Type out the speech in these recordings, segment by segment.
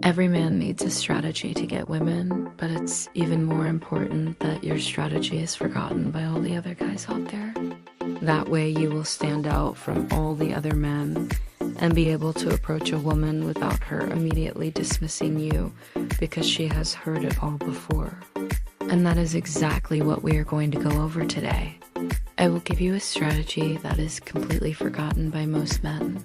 Every man needs a strategy to get women, but it's even more important that your strategy is forgotten by all the other guys out there. That way you will stand out from all the other men and be able to approach a woman without her immediately dismissing you because she has heard it all before. And that is exactly what we are going to go over today. I will give you a strategy that is completely forgotten by most men.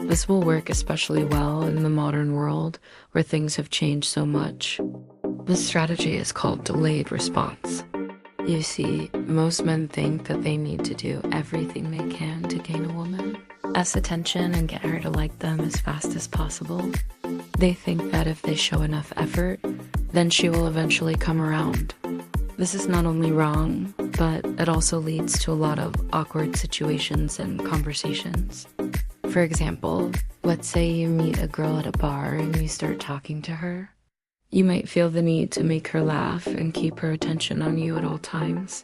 This will work especially well in the modern world where things have changed so much. This strategy is called delayed response. You see, most men think that they need to do everything they can to gain a woman's attention and get her to like them as fast as possible. They think that if they show enough effort, then she will eventually come around. This is not only wrong, but it also leads to a lot of awkward situations and conversations. For example, let's say you meet a girl at a bar and you start talking to her. You might feel the need to make her laugh and keep her attention on you at all times.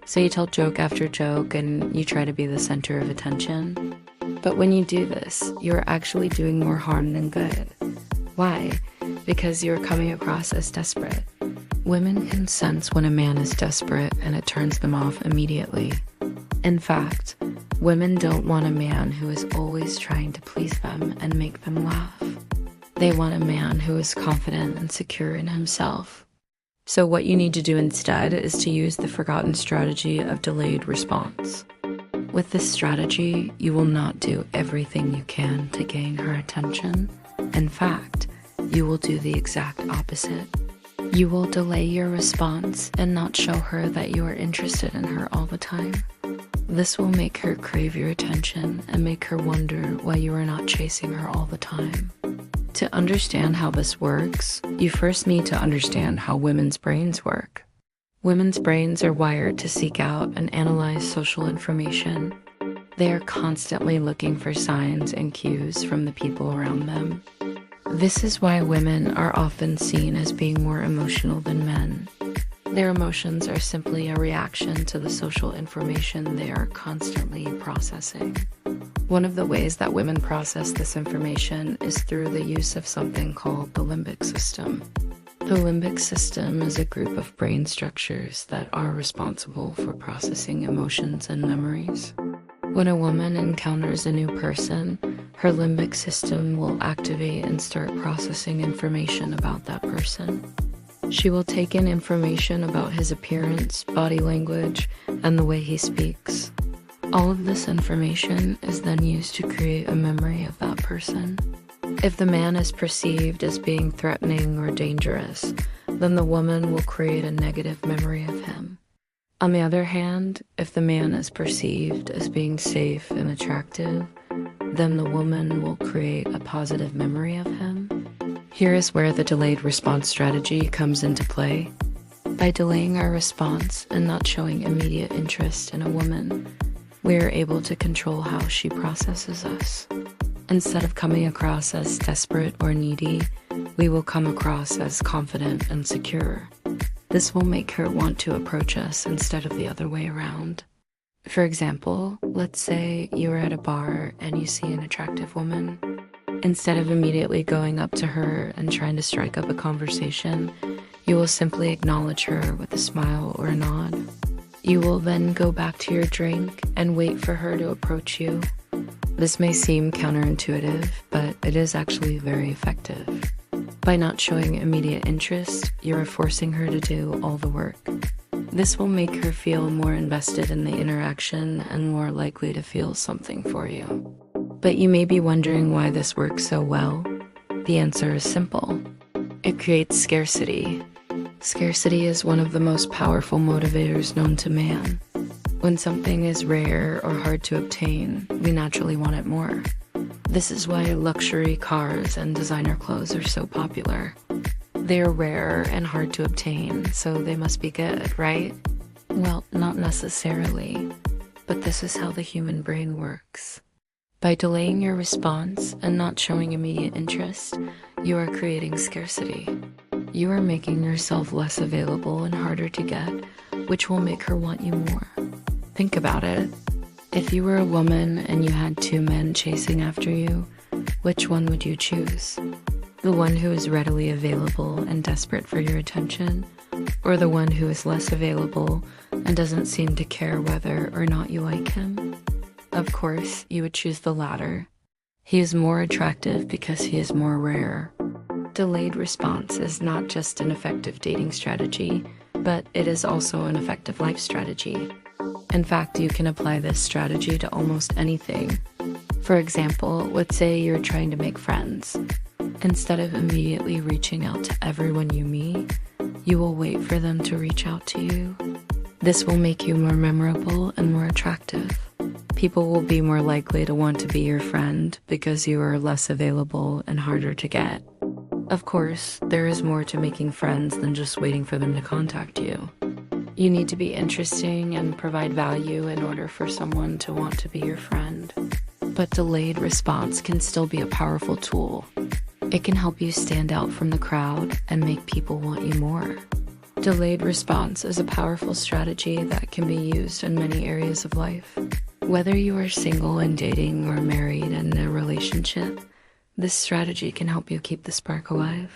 So you tell joke after joke and you try to be the center of attention. But when you do this, you're actually doing more harm than good. Why? Because you're coming across as desperate. Women can sense when a man is desperate and it turns them off immediately. In fact, women don't want a man who is always trying to please them and make them laugh. They want a man who is confident and secure in himself. So what you need to do instead is to use the forgotten strategy of delayed response. With this strategy, you will not do everything you can to gain her attention. In fact, you will do the exact opposite. You will delay your response and not show her that you are interested in her all the time. This will make her crave your attention and make her wonder why you are not chasing her all the time. To understand how this works, you first need to understand how women's brains work. Women's brains are wired to seek out and analyze social information. They are constantly looking for signs and cues from the people around them. This is why women are often seen as being more emotional than men. Their emotions are simply a reaction to the social information they are constantly processing. One of the ways that women process this information is through the use of something called the limbic system. The limbic system is a group of brain structures that are responsible for processing emotions and memories. When a woman encounters a new person, her limbic system will activate and start processing information about that person. She will take in information about his appearance, body language, and the way he speaks. All of this information is then used to create a memory of that person. If the man is perceived as being threatening or dangerous, then the woman will create a negative memory of him. On the other hand, if the man is perceived as being safe and attractive, then the woman will create a positive memory of him. Here is where the delayed response strategy comes into play. By delaying our response and not showing immediate interest in a woman, we are able to control how she processes us. Instead of coming across as desperate or needy, we will come across as confident and secure. This will make her want to approach us instead of the other way around. For example, let's say you are at a bar and you see an attractive woman. Instead of immediately going up to her and trying to strike up a conversation, you will simply acknowledge her with a smile or a nod. You will then go back to your drink and wait for her to approach you. This may seem counterintuitive, but it is actually very effective. By not showing immediate interest, you are forcing her to do all the work. This will make her feel more invested in the interaction and more likely to feel something for you. But you may be wondering why this works so well. The answer is simple. It creates scarcity. Scarcity is one of the most powerful motivators known to man. When something is rare or hard to obtain, we naturally want it more. This is why luxury cars and designer clothes are so popular. They are rare and hard to obtain, so they must be good, right? Well, not necessarily, but this is how the human brain works. By delaying your response and not showing immediate interest, you are creating scarcity. You are making yourself less available and harder to get, which will make her want you more. Think about it. If you were a woman and you had two men chasing after you, which one would you choose? The one who is readily available and desperate for your attention, or the one who is less available and doesn't seem to care whether or not you like him? Of course, you would choose the latter. He is more attractive because he is more rare. Delayed response is not just an effective dating strategy, but it is also an effective life strategy. In fact, you can apply this strategy to almost anything. For example, let's say you're trying to make friends. Instead of immediately reaching out to everyone you meet, you will wait for them to reach out to you. This will make you more memorable and more attractive. People will be more likely to want to be your friend because you are less available and harder to get. Of course, there is more to making friends than just waiting for them to contact you. You need to be interesting and provide value in order for someone to want to be your friend. But delayed response can still be a powerful tool. It can help you stand out from the crowd and make people want you more. Delayed response is a powerful strategy that can be used in many areas of life. Whether you are single and dating or married and in a relationship, this strategy can help you keep the spark alive.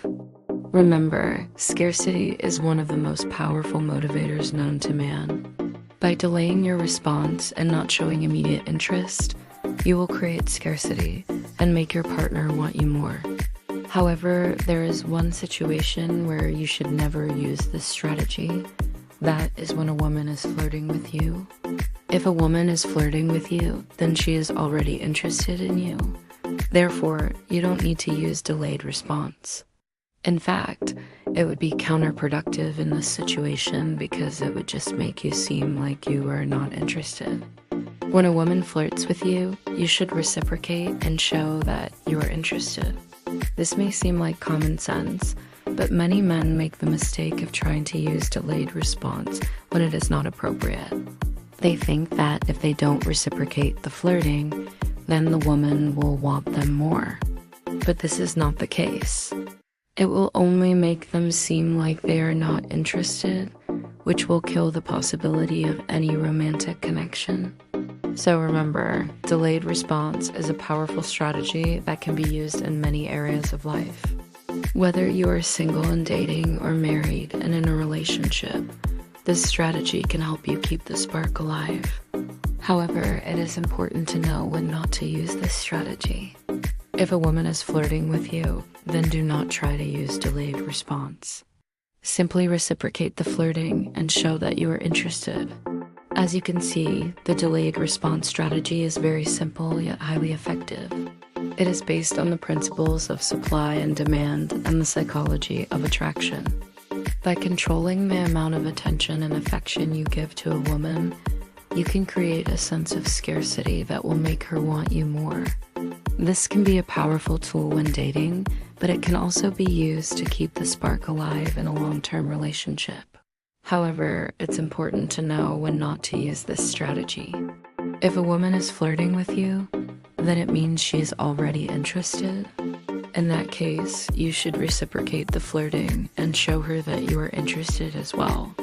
Remember, scarcity is one of the most powerful motivators known to man. By delaying your response and not showing immediate interest, you will create scarcity and make your partner want you more. However, there is one situation where you should never use this strategy. That is when a woman is flirting with you. If a woman is flirting with you, then she is already interested in you. Therefore, you don't need to use delayed response. In fact, it would be counterproductive in this situation because it would just make you seem like you are not interested. When a woman flirts with you, you should reciprocate and show that you are interested. This may seem like common sense, but many men make the mistake of trying to use delayed response when it is not appropriate. They think that if they don't reciprocate the flirting, then the woman will want them more. But this is not the case. It will only make them seem like they are not interested, which will kill the possibility of any romantic connection. So remember, delayed response is a powerful strategy that can be used in many areas of life. Whether you are single and dating or married and in a relationship, this strategy can help you keep the spark alive. However, it is important to know when not to use this strategy. If a woman is flirting with you, then do not try to use delayed response. Simply reciprocate the flirting and show that you are interested. As you can see, the delayed response strategy is very simple yet highly effective. It is based on the principles of supply and demand and the psychology of attraction. By controlling the amount of attention and affection you give to a woman, you can create a sense of scarcity that will make her want you more. This can be a powerful tool when dating, but it can also be used to keep the spark alive in a long-term relationship. However, it's important to know when not to use this strategy. If a woman is flirting with you, then it means she is already interested. In that case, you should reciprocate the flirting and show her that you are interested as well.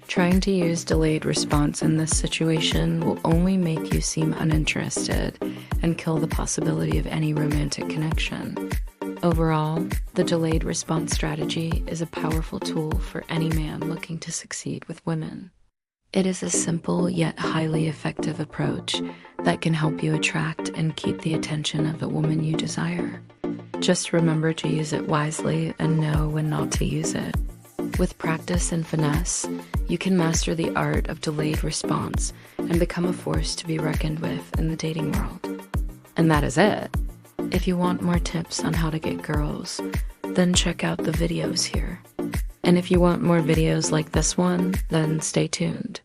Trying to use delayed response in this situation will only make you seem uninterested and kill the possibility of any romantic connection. Overall, the delayed response strategy is a powerful tool for any man looking to succeed with women. It is a simple yet highly effective approach that can help you attract and keep the attention of the woman you desire. Just remember to use it wisely and know when not to use it. With practice and finesse, you can master the art of delayed response and become a force to be reckoned with in the dating world. And that is it. If you want more tips on how to get girls, then check out the videos here. And if you want more videos like this one, then stay tuned.